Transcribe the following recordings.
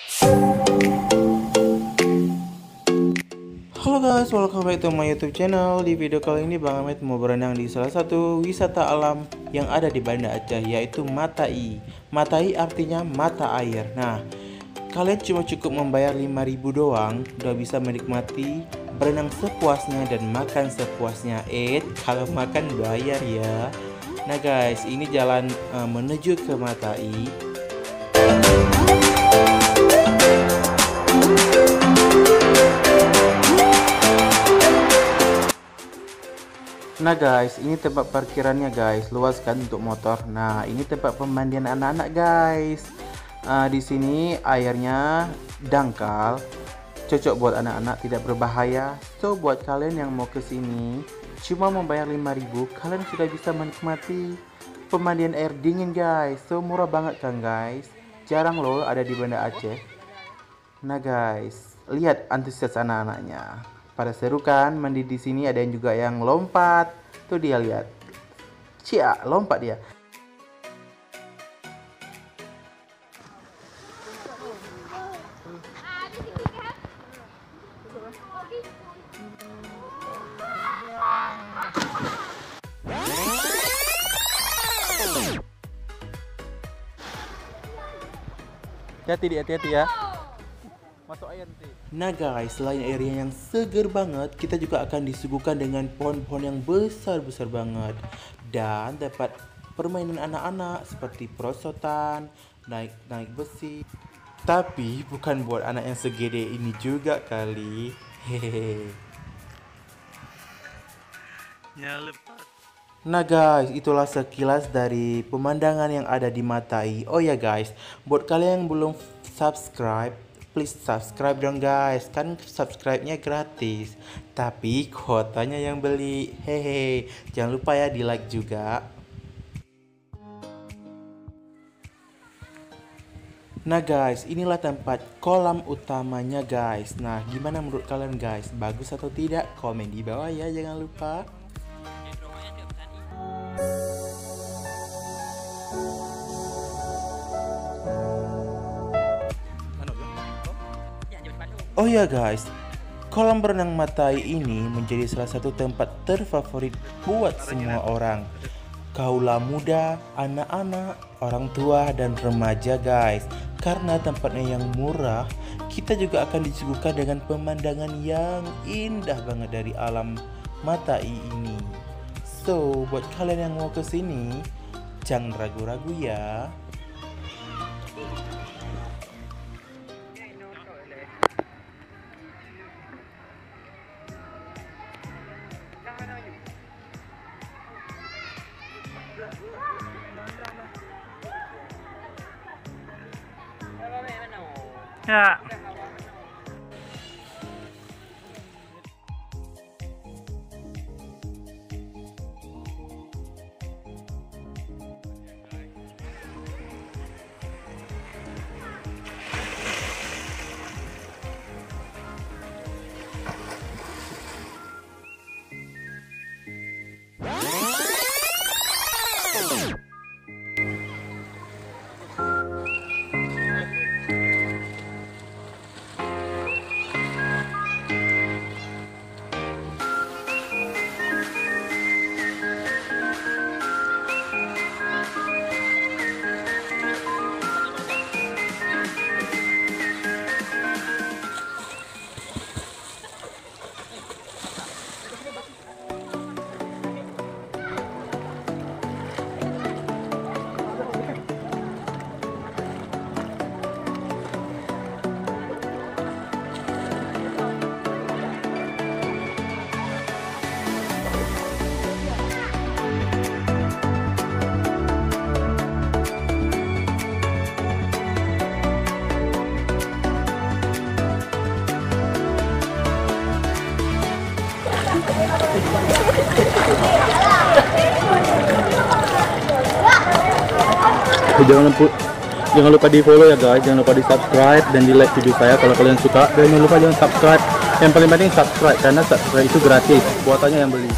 Halo guys, welcome back to my YouTube channel. Di video kali ini Bang Ahmed mau berenang di salah satu wisata alam yang ada di Banda Aceh, yaitu Matai. Matai artinya mata air. Nah, kalian cuma cukup membayar 5.000 doang, udah bisa menikmati berenang sepuasnya dan makan sepuasnya. Kalau makan bayar ya. Nah guys, ini jalan menuju ke Matai. Nah guys, ini tempat parkirannya guys, luas kan untuk motor. Nah, ini tempat pemandian anak-anak guys. Di sini airnya dangkal, cocok buat anak-anak, tidak berbahaya. So buat kalian yang mau ke sini, cuma membayar 5.000, kalian sudah bisa menikmati pemandian air dingin guys. So murah banget kan guys. Jarang loh ada di Banda Aceh. Nah guys, lihat antusias anak-anaknya. Pada seru kan mandi di sini, ada yang juga yang lompat. Tuh dia lihat. Cia, lompat dia. Hati-hati ya. Masuk air nanti. Nah guys, selain area yang seger banget, kita juga akan disuguhkan dengan pohon-pohon yang besar-besar banget. Dan dapat permainan anak-anak seperti perosotan, naik besi. Tapi bukan buat anak yang segede ini juga kali. Hehehe. Ya lepas. Nah guys, itulah sekilas dari pemandangan yang ada di Matai. Oh ya guys, buat kalian yang belum subscribe, please subscribe dong guys. Kan subscribe-nya gratis, tapi kuotanya yang beli. Hehe. Jangan lupa ya di like juga. Nah guys, inilah tempat kolam utamanya guys. Nah, gimana menurut kalian guys? Bagus atau tidak? Komen di bawah ya, jangan lupa. Oh ya guys, kolam berenang Matai ini menjadi salah satu tempat terfavorit buat semua orang. Kaula muda, anak-anak, orang tua, dan remaja guys. Karena tempatnya yang murah, kita juga akan disuguhkan dengan pemandangan yang indah banget dari alam Matai ini. So, buat kalian yang mau kesini, jangan ragu-ragu ya. Ya. Jangan lupa di follow ya guys, jangan lupa di subscribe dan di like video saya kalau kalian suka. Dan jangan lupa jangan subscribe, yang paling penting subscribe karena subscribe itu gratis, buatannya yang beli.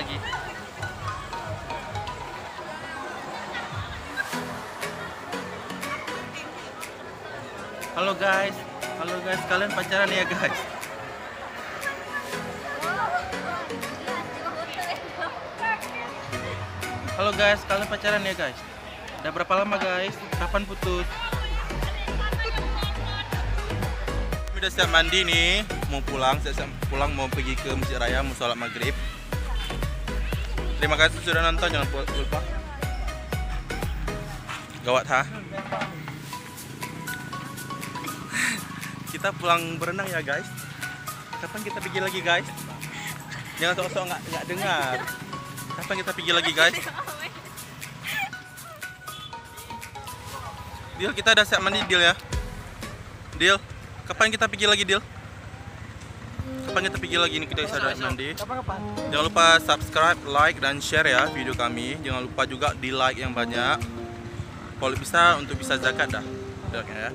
lagi. Halo guys, kalian pacaran ya guys? Halo guys, kalian pacaran ya guys? Udah berapa lama guys? Kapan putus? Udah siap mandi nih, mau pulang, mau pergi ke Masjid Raya, mau sholat maghrib. Terima kasih sudah nonton, jangan lupa gawat ha. Kita pulang berenang ya guys. Kapan kita pergi lagi guys? Jangan sok-sok nggak dengar. Kapan kita pergi lagi guys? Deal, kita udah siap mandi Deal ya. Deal, kapan kita pergi lagi Deal? Kapan kita pergi lagi, ini kita sudah mandi. Jangan lupa subscribe, like, dan share ya video kami. Jangan lupa juga di like yang banyak. Kalau bisa untuk bisa zakat dah. Udah ya.